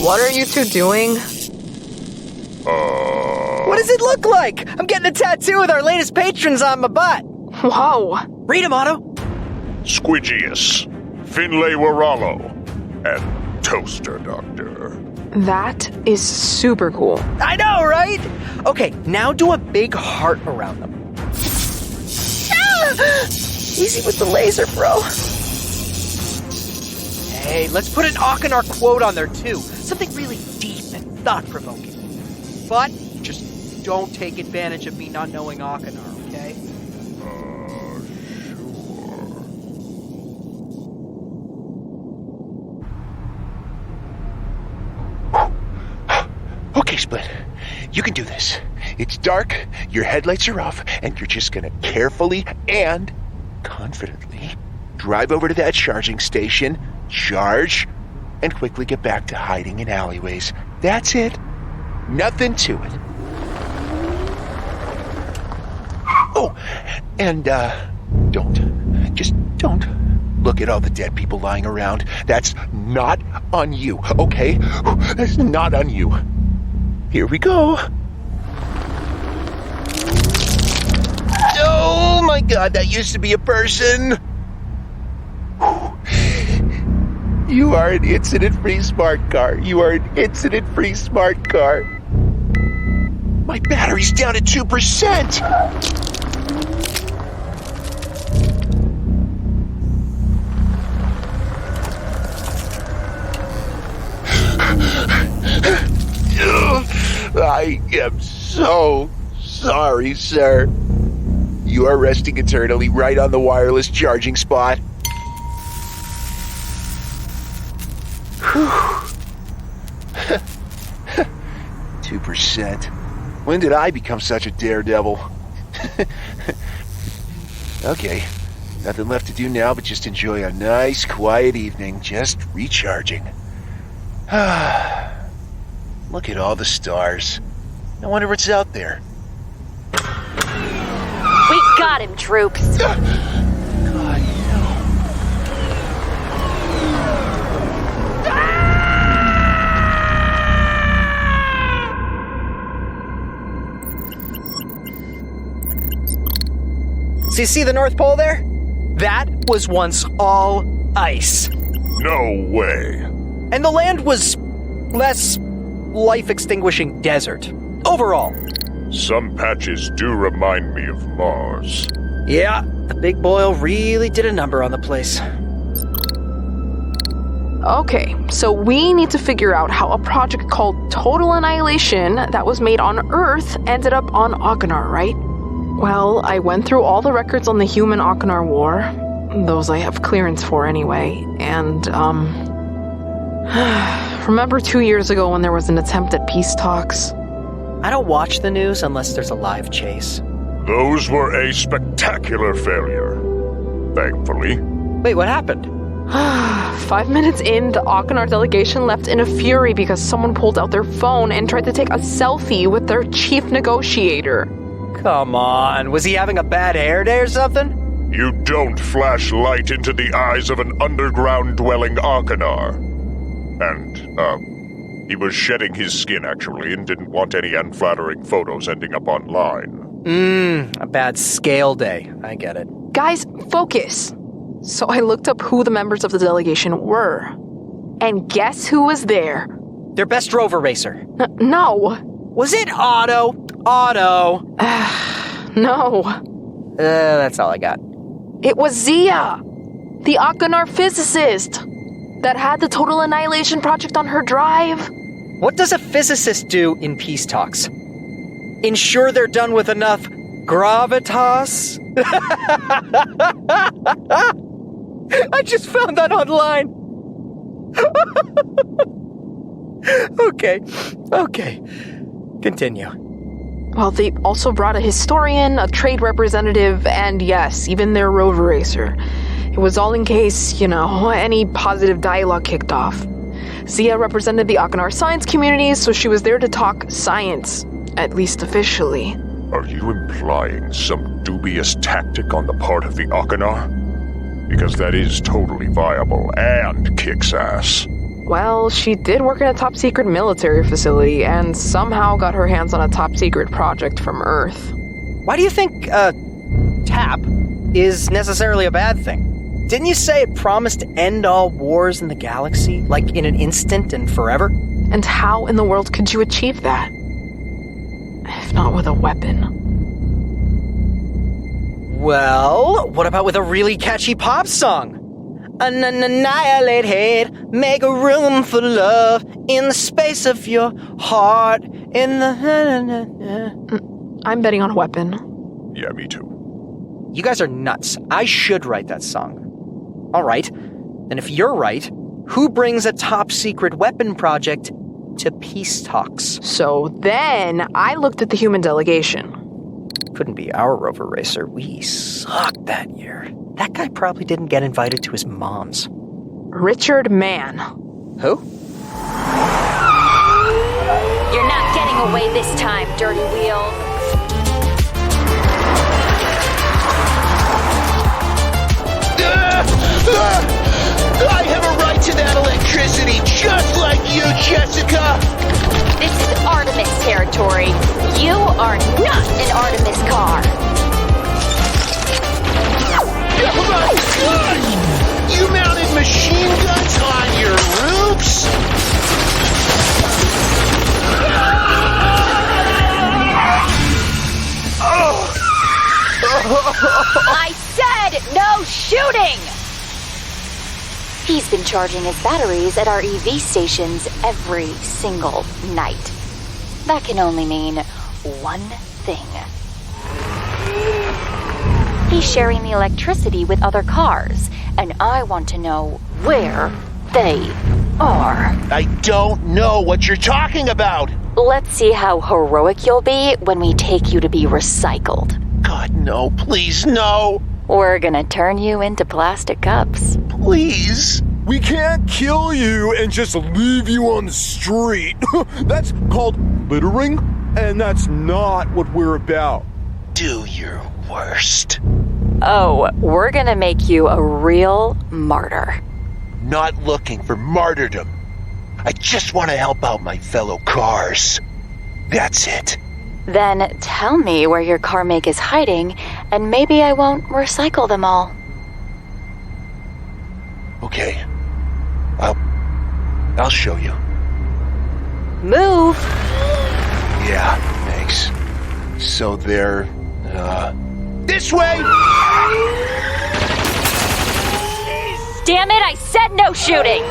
What are you two doing? What does it look like? I'm getting a tattoo with our latest patrons on my butt. Whoa. Read him, Otto. Squidgius, Finlay Waralo, and Toaster Doctor. That is super cool. I know, right? Okay, now do a big heart around them. Easy with the laser, bro. Hey, let's put an Akinar quote on there, too. Something really deep and thought-provoking. But just don't take advantage of me not knowing Akinar, okay? Okay, Split. You can do this. It's dark, your headlights are off, and you're just gonna carefully and confidently drive over to that charging station, charge, and quickly get back to hiding in alleyways. That's it. Nothing to it. Oh, and, don't don't look at all the dead people lying around. That's not on you, okay? That's not on you. Here we go. Oh my God, that used to be a person. You are an incident-free smart car. You are an incident-free smart car. My battery's down to 2%. I am so sorry, sir. You are resting eternally right on the wireless charging spot. 2%. When did I become such a daredevil? Okay, nothing left to do now but just enjoy a nice, quiet evening, just recharging. Look at all the stars. I wonder what's out there. We got him, troops. God, no. So you see the North Pole there? That was once all ice. No way. And the land was less life-extinguishing desert. Overall. Some patches do remind me of Mars. Yeah, the big boil really did a number on the place. Okay, so we need to figure out how a project called Total Annihilation that was made on Earth ended up on Akinar, right? Well, I went through all the records on the human Akinar War. Those I have clearance for anyway, and, remember 2 years ago when there was an attempt at peace talks? I don't watch the news unless there's a live chase. Those were a spectacular failure. Thankfully. Wait, what happened? 5 minutes in, the Akinar delegation left in a fury because someone pulled out their phone and tried to take a selfie with their chief negotiator. Come on, was he having a bad hair day or something? You don't flash light into the eyes of an underground-dwelling Akinar. And, he was shedding his skin, actually, and didn't want any unflattering photos ending up online. A bad scale day. I get it. Guys, focus! So I looked up who the members of the delegation were. And guess who was there? Their best rover racer. No. Was it Otto? Otto. No. That's all I got. It was Zia, the Akinar physicist that had the Total Annihilation project on her drive. What does a physicist do in peace talks? Ensure they're done with enough gravitas? I just found that online. Okay. Continue. Well, they also brought a historian, a trade representative, and yes, even their rover racer. It was all in case, any positive dialogue kicked off. Zia represented the Akinar science community, so she was there to talk science, at least officially. Are you implying some dubious tactic on the part of the Akinar? Because that is totally viable and kicks ass. Well, she did work in a top-secret military facility and somehow got her hands on a top-secret project from Earth. Why do you think, TAP is necessarily a bad thing? Didn't you say it promised to end all wars in the galaxy, like in an instant and forever? And how in the world could you achieve that? If not with a weapon. Well, what about with a really catchy pop song? Annihilate hate, make a room for love in the space of your heart, in the... I'm betting on a weapon. Yeah, me too. You guys are nuts. I should write that song. All right. And if you're right, who brings a top-secret weapon project to peace talks? So then I looked at the human delegation. Couldn't be our rover racer. We sucked that year. That guy probably didn't get invited to his mom's. Richard Mann. Who? You're not getting away this time, Dirty Wheels. I have a right to that electricity, just like you, Jessica! This is Artemis territory. You are not an Artemis car. Oh my gosh! You mounted machine guns on your roofs? I said no shooting! He's been charging his batteries at our EV stations every single night. That can only mean one thing. He's sharing the electricity with other cars, and I want to know where they are. I don't know what you're talking about! Let's see how heroic you'll be when we take you to be recycled. God, no, please, no! We're gonna turn you into plastic cups. Please! We can't kill you and just leave you on the street. That's called littering, and that's not what we're about. Do your worst. Oh, we're gonna make you a real martyr. Not looking for martyrdom. I just want to help out my fellow cars. That's it. Then tell me where your car make is hiding, and maybe I won't recycle them all. Okay. I'll show you. Move! Yeah, thanks. So they're, this way! Damn it, I said no shooting!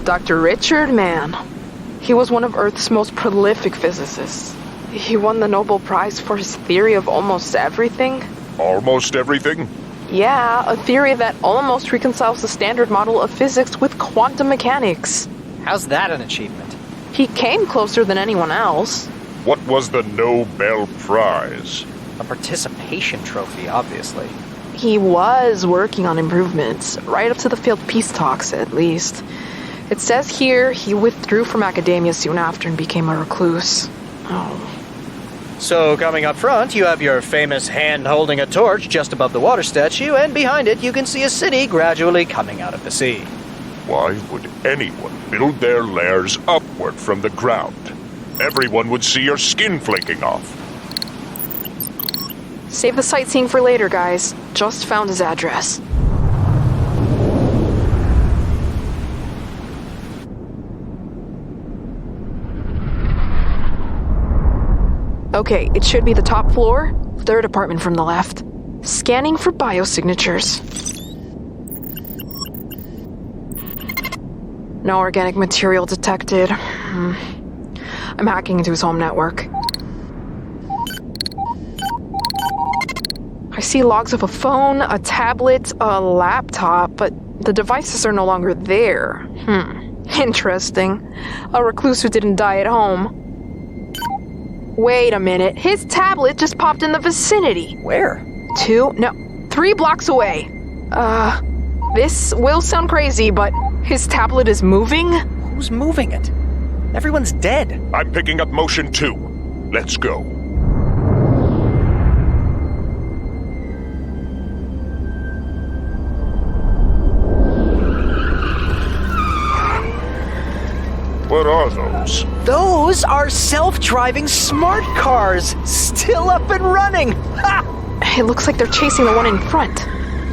Dr. Richard Mann. He was one of Earth's most prolific physicists. He won the Nobel Prize for his theory of almost everything. Almost everything? Yeah, a theory that almost reconciles the standard model of physics with quantum mechanics. How's that an achievement? He came closer than anyone else. What was the Nobel Prize? A participation trophy, obviously. He was working on improvements, right up to the failed peace talks, at least. It says here he withdrew from academia soon after and became a recluse. Oh. So, coming up front, you have your famous hand holding a torch just above the water statue, and behind it you can see a city gradually coming out of the sea. Why would anyone build their lairs upward from the ground? Everyone would see your skin flaking off. Save the sightseeing for later, guys. Just found his address. Okay, it should be the top floor, third apartment from the left. Scanning for biosignatures. No organic material detected. I'm hacking into his home network. I see logs of a phone, a tablet, a laptop, but the devices are no longer there. Interesting. A recluse who didn't die at home. Wait a minute, his tablet just popped in the vicinity. Where? 3 blocks away. This will sound crazy, but his tablet is moving? Who's moving it? Everyone's dead. I'm picking up motion too. Let's go. What are those? Those are self-driving smart cars, still up and running. Ha! It looks like they're chasing the one in front.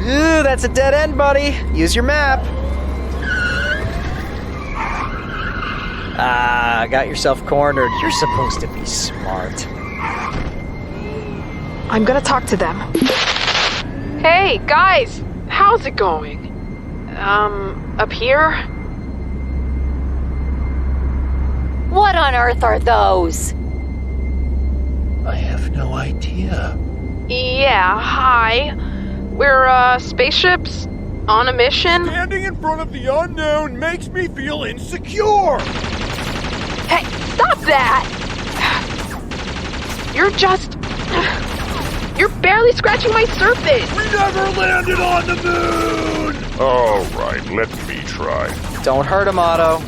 Ooh, that's a dead end, buddy. Use your map. Got yourself cornered. You're supposed to be smart. I'm gonna talk to them. Hey, guys! How's it going? Up here? What on earth are those? I have no idea. Yeah, hi. We're, spaceships on a mission. Standing in front of the unknown makes me feel insecure. Hey, stop that! You're barely scratching my surface! We never landed on the moon! All right, let me try. Don't hurt him, Otto.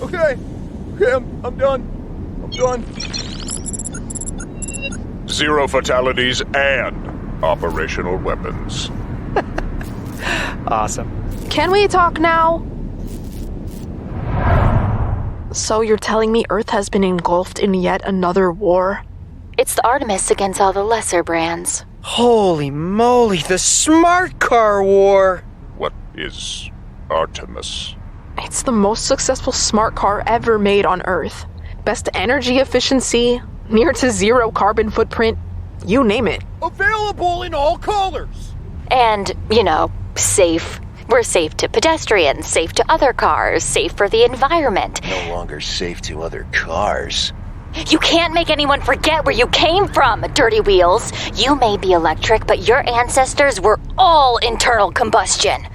Okay, I'm done. 0 fatalities and operational weapons. Awesome. Can we talk now? So you're telling me Earth has been engulfed in yet another war? It's the Artemis against all the lesser brands. Holy moly, the smart car war! What is Artemis? It's the most successful smart car ever made on Earth. Best energy efficiency, near to 0 carbon footprint, you name it. Available in all colors. And, safe. We're safe to pedestrians, safe to other cars, safe for the environment. No longer safe to other cars. You can't make anyone forget where you came from, Dirty Wheels. You may be electric, but your ancestors were all internal combustion.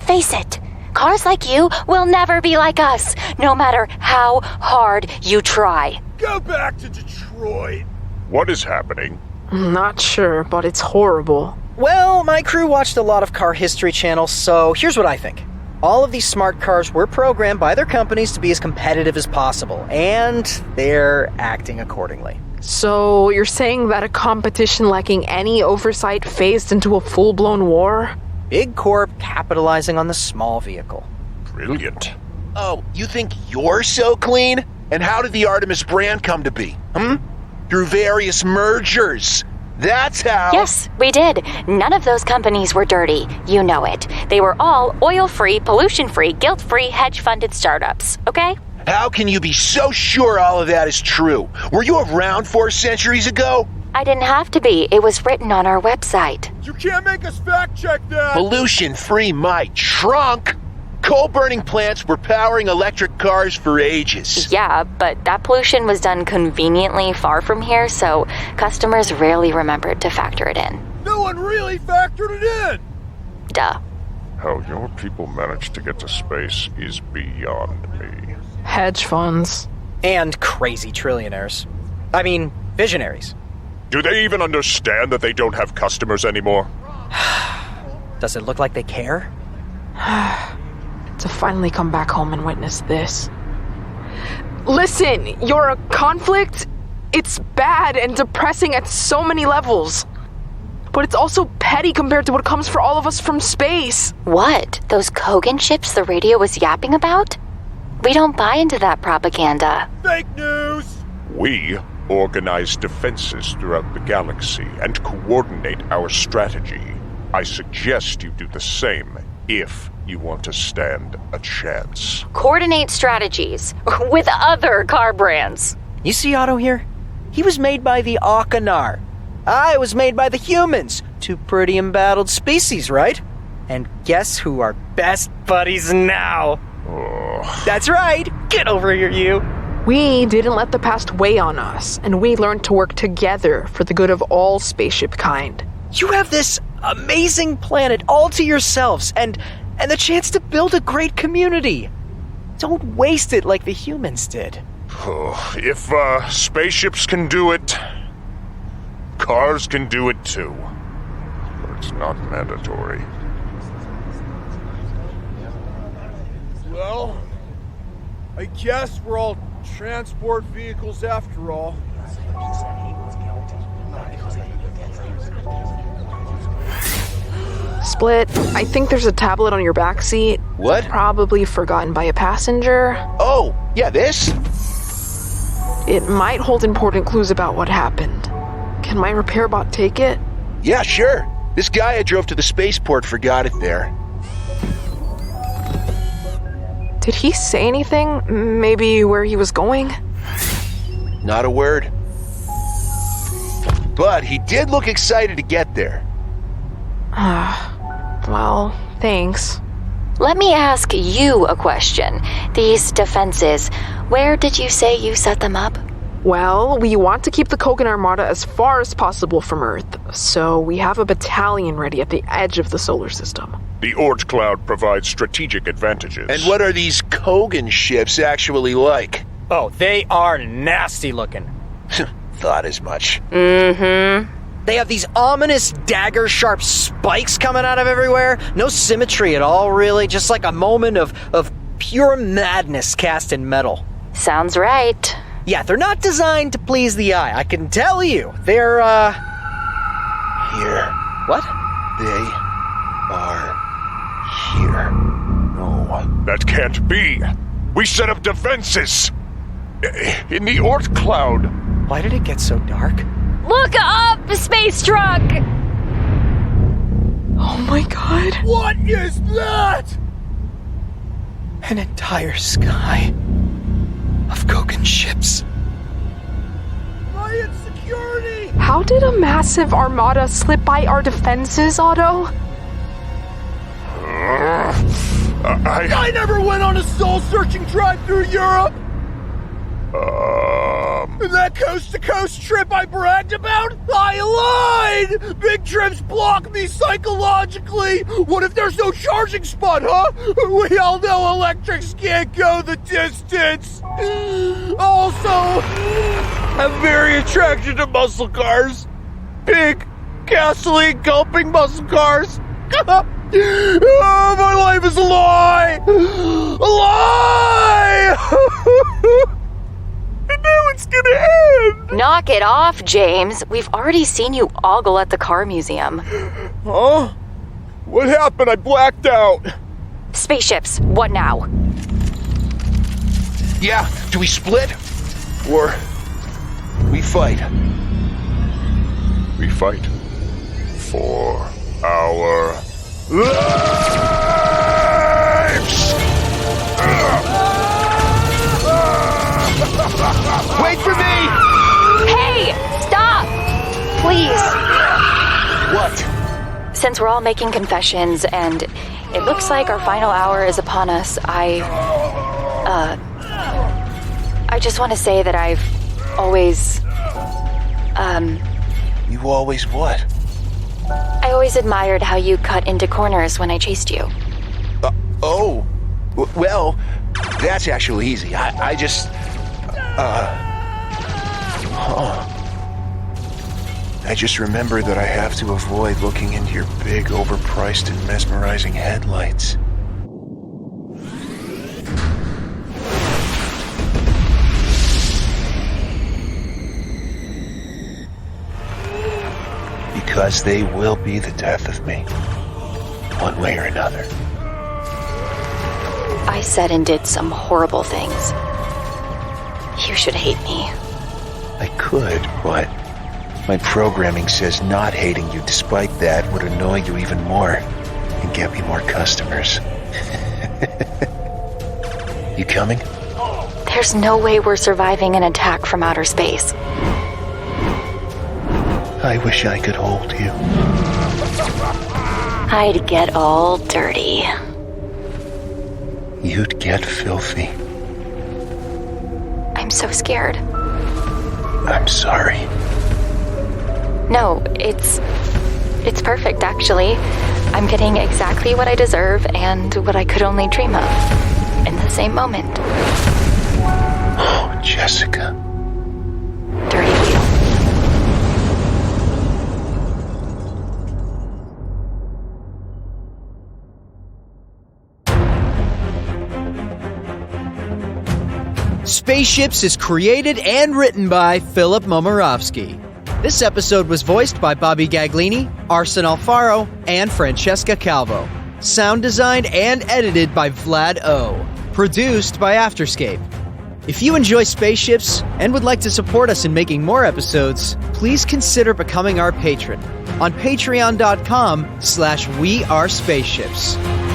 Face it, cars like you will never be like us, no matter how hard you try. Go back to Detroit. What is happening? Not sure, but it's horrible. Well, my crew watched a lot of car history channels, so here's what I think. All of these smart cars were programmed by their companies to be as competitive as possible, and they're acting accordingly. So you're saying that a competition lacking any oversight phased into a full-blown war? Big corp capitalizing on the small vehicle. Brilliant. Oh, you think you're so clean? And how did the Artemis brand come to be? Through various mergers. That's how. Yes, we did. None of those companies were dirty. You know it. They were all oil-free, pollution-free, guilt-free, hedge-funded startups, okay? How can you be so sure all of that is true? Were you around 4 centuries ago? I didn't have to be. It was written on our website. You can't make us fact check that. Pollution-free my trunk. Coal-burning plants were powering electric cars for ages. Yeah, but that pollution was done conveniently far from here, so customers rarely remembered to factor it in. No one really factored it in. Duh. How your people managed to get to space is beyond me. Hedge funds. And crazy trillionaires. I mean, visionaries. Do they even understand that they don't have customers anymore? Does it look like they care? To finally come back home and witness this. Listen, you're a conflict. It's bad and depressing at so many levels. But it's also petty compared to what comes for all of us from space. What? Those Kogan ships the radio was yapping about? We don't buy into that propaganda. Fake news. We organize defenses throughout the galaxy and coordinate our strategy. I suggest you do the same if you want to stand a chance. Coordinate strategies with other car brands. You see Otto here? He was made by the Akanar. I was made by the humans. 2 pretty embattled species, right? And guess who are best buddies now? Oh. That's right. Get over here, you. We didn't let the past weigh on us, and we learned to work together for the good of all spaceship kind. You have this amazing planet all to yourselves, and the chance to build a great community. Don't waste it like the humans did. If spaceships can do it, cars can do it too. But it's not mandatory. Well, I guess we're all transport vehicles after all. Split, I think there's a tablet on your backseat. What? Probably forgotten by a passenger. Oh, yeah, this? It might hold important clues about what happened. Can my repair bot take it? Yeah, sure. This guy I drove to the spaceport forgot it there. Did he say anything? Maybe where he was going? Not a word. But he did look excited to get there. Well, thanks. Let me ask you a question. These defenses, where did you say you set them up? Well, we want to keep the Kogan Armada as far as possible from Earth, so we have a battalion ready at the edge of the solar system. The Oort cloud provides strategic advantages. And what are these Kogan ships actually like? Oh, they are nasty looking. Thought as much. Mm-hmm. They have these ominous dagger-sharp spikes coming out of everywhere. No symmetry at all, really. Just like a moment of pure madness cast in metal. Sounds right. Yeah, they're not designed to please the eye. I can tell you. They're, Here. What? They are here. No. That can't be. We set up defenses. In the Oort cloud. Why did it get so dark? Look up, space truck! Oh my god. What is that? An entire sky of Kogan ships. My insecurity! How did a massive armada slip by our defenses, Otto? I never went on a soul-searching drive through Europe! And that coast-to-coast trip I bragged about? I lied! Big trips block me psychologically! What if there's no charging spot, huh? We all know electrics can't go the distance! Also, I'm very attracted to muscle cars. Big, gasoline-gulping muscle cars. Oh, my life is a lie! A lie! And now it's gonna end! Knock it off, James. We've already seen you ogle at the car museum. Huh? What happened? I blacked out. Spaceships, what now? Yeah, do we split? Or we fight? We fight for our lives! Wait for me! Hey! Stop! Please. What? Since we're all making confessions and it looks like our final hour is upon us, I just want to say that I've always, You always what? I always admired how you cut into corners when I chased you. Well, that's actually easy. I just... I just remember that I have to avoid looking into your big, overpriced and mesmerizing headlights. Because they will be the death of me, one way or another. I said and did some horrible things. You should hate me. I could, but my programming says not hating you despite that would annoy you even more and get me more customers. You coming? There's no way we're surviving an attack from outer space. I wish I could hold you. I'd get all dirty. You'd get filthy. I'm so scared. I'm sorry. No, it's perfect, actually. I'm getting exactly what I deserve and what I could only dream of in the same moment. Oh, Jessica. Dirty Wheels. Spaceships is created and written by Filip Momirovski. This episode was voiced by Bobby Gaglini, Arson Alfaro, and Francesca Calvo. Sound designed and edited by Vlad O. Produced by Afterscape. If you enjoy Spaceships and would like to support us in making more episodes, please consider becoming our patron on patreon.com/wearespaceships.